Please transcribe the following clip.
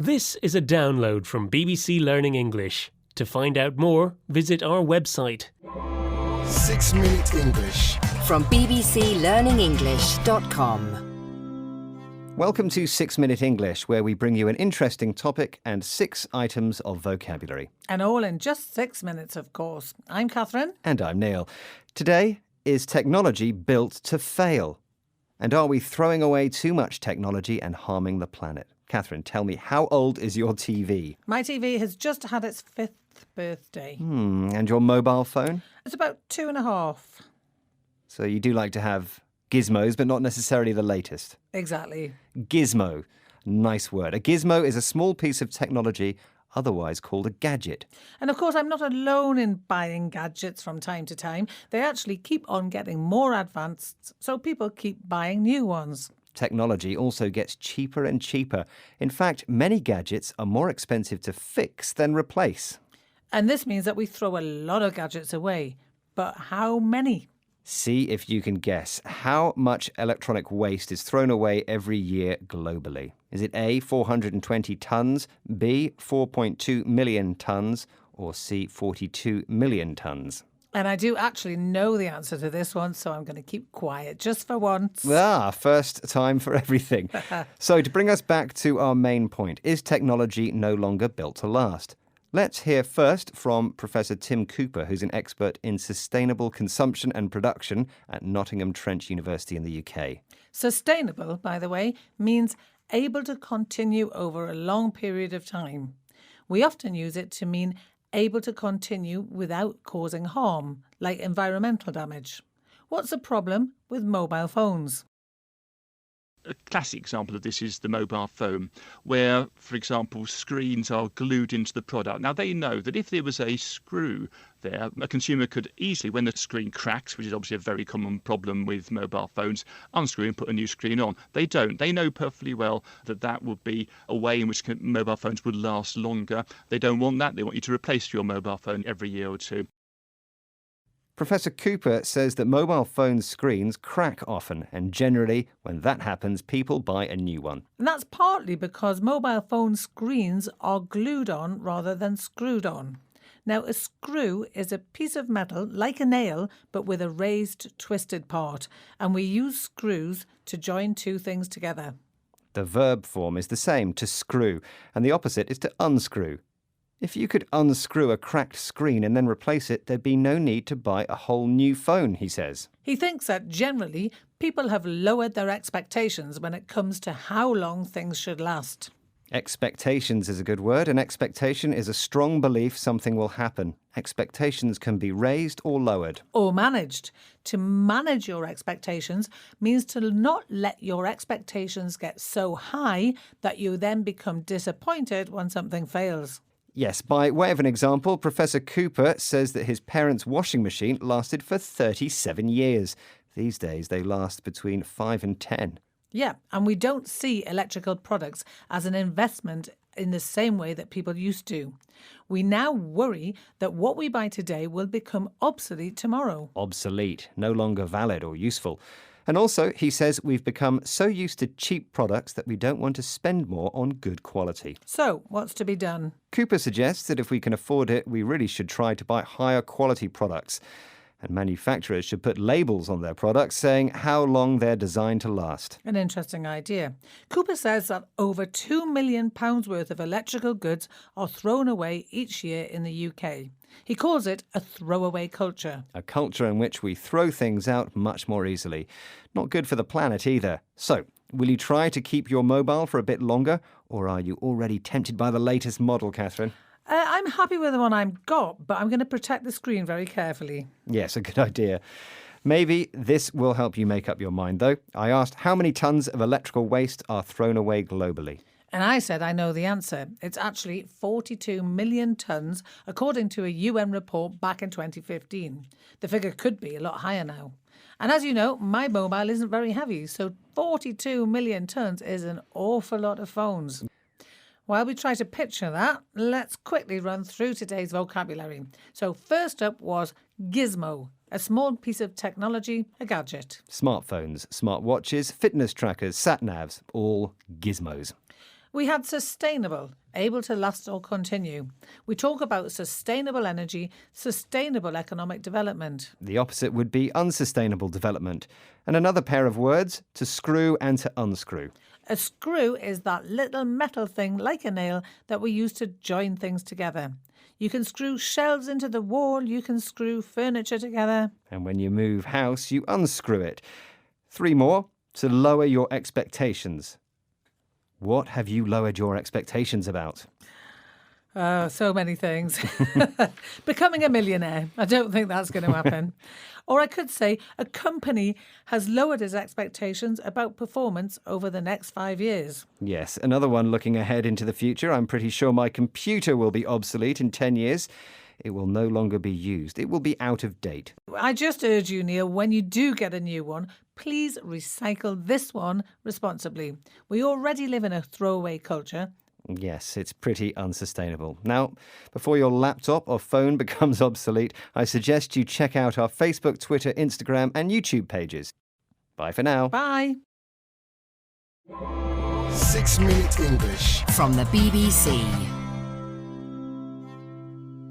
This is a download from BBC Learning English. To find out more, visit our website. 6 Minute English. From bbclearningenglish.com. Welcome to 6 Minute English, where we bring you an interesting topic and 6 items of vocabulary. And all in just 6 minutes, of course. I'm Catherine. And I'm Neil. Today, is technology built to fail? And are we throwing away too much technology and harming the planet? Catherine, tell me, how old is your TV? My TV has just had its 5th birthday. And your mobile phone? It's about 2.5. So you do like to have gizmos, but not necessarily the latest. Exactly. Gizmo. Nice word. A gizmo is a small piece of technology, otherwise called a gadget. And of course, I'm not alone in buying gadgets from time to time. They actually keep on getting more advanced, so people keep buying new ones. Technology also gets cheaper and cheaper. In fact, many gadgets are more expensive to fix than replace. And this means that we throw a lot of gadgets away. But how many? See if you can guess how much electronic waste is thrown away every year globally. Is it A, 420 tonnes, B, 4.2 million tonnes, or C, 42 million tonnes? And I do actually know the answer to this one, so I'm going to keep quiet just for once. First time for everything. So to bring us back to our main point, is technology no longer built to last? Let's hear first from Professor Tim Cooper, who's an expert in sustainable consumption and production at Nottingham Trent University in the UK. Sustainable, by the way, means able to continue over a long period of time. We often use it to mean able to continue without causing harm, like environmental damage. What's the problem with mobile phones? A classic example of this is the mobile phone, where, for example, screens are glued into the product. Now, they know that if there was a screw there, a consumer could easily, when the screen cracks, which is obviously a very common problem with mobile phones, unscrew and put a new screen on. They don't. They know perfectly well that that would be a way in which mobile phones would last longer. They don't want that. They want you to replace your mobile phone every year or two. Professor Cooper says that mobile phone screens crack often, and generally, when that happens, people buy a new one. And that's partly because mobile phone screens are glued on rather than screwed on. Now, a screw is a piece of metal, like a nail, but with a raised, twisted part, and we use screws to join two things together. The verb form is the same, to screw, and the opposite is to unscrew. If you could unscrew a cracked screen and then replace it, there'd be no need to buy a whole new phone, he says. He thinks that generally people have lowered their expectations when it comes to how long things should last. Expectations is a good word. An expectation is a strong belief something will happen. Expectations can be raised or lowered. Or managed. To manage your expectations means to not let your expectations get so high that you then become disappointed when something fails. Yes, by way of an example, Professor Cooper says that his parents' washing machine lasted for 37 years. These days, they last between 5 and 10. Yeah, and we don't see electrical products as an investment in the same way that people used to. We now worry that what we buy today will become obsolete tomorrow. Obsolete, no longer valid or useful. And also, he says we've become so used to cheap products that we don't want to spend more on good quality. So, what's to be done? Cooper suggests that if we can afford it, we really should try to buy higher quality products. And manufacturers should put labels on their products saying how long they're designed to last. An interesting idea. Cooper says that over £2 million worth of electrical goods are thrown away each year in the UK. He calls it a throwaway culture. A culture in which we throw things out much more easily. Not good for the planet either. So, will you try to keep your mobile for a bit longer, or are you already tempted by the latest model, Catherine? I'm happy with the one I've got, but I'm going to protect the screen very carefully. Yes, a good idea. Maybe this will help you make up your mind, though. I asked how many tonnes of electrical waste are thrown away globally. And I said I know the answer. It's actually 42 million tonnes, according to a UN report back in 2015. The figure could be a lot higher now. And as you know, my mobile isn't very heavy, so 42 million tonnes is an awful lot of phones. While we try to picture that, let's quickly run through today's vocabulary. So first up was gizmo, a small piece of technology, a gadget. Smartphones, smartwatches, fitness trackers, sat-navs, all gizmos. We had sustainable, able to last or continue. We talk about sustainable energy, sustainable economic development. The opposite would be unsustainable development. And another pair of words, to screw and to unscrew. A screw is that little metal thing like a nail that we use to join things together. You can screw shelves into the wall, you can screw furniture together. And when you move house, you unscrew it. 3 more, to lower your expectations. What have you lowered your expectations about? Oh, so many things. Becoming a millionaire. I don't think that's going to happen. Or I could say a company has lowered its expectations about performance over the next 5 years. Yes, another one looking ahead into the future. I'm pretty sure my computer will be obsolete in 10 years. It will no longer be used. It will be out of date. I just urge you, Neil, when you do get a new one, please recycle this one responsibly. We already live in a throwaway culture. Yes, it's pretty unsustainable. Now, before your laptop or phone becomes obsolete, I suggest you check out our Facebook, Twitter, Instagram and YouTube pages. Bye for now. Bye. 6 Minute English. From the BBC.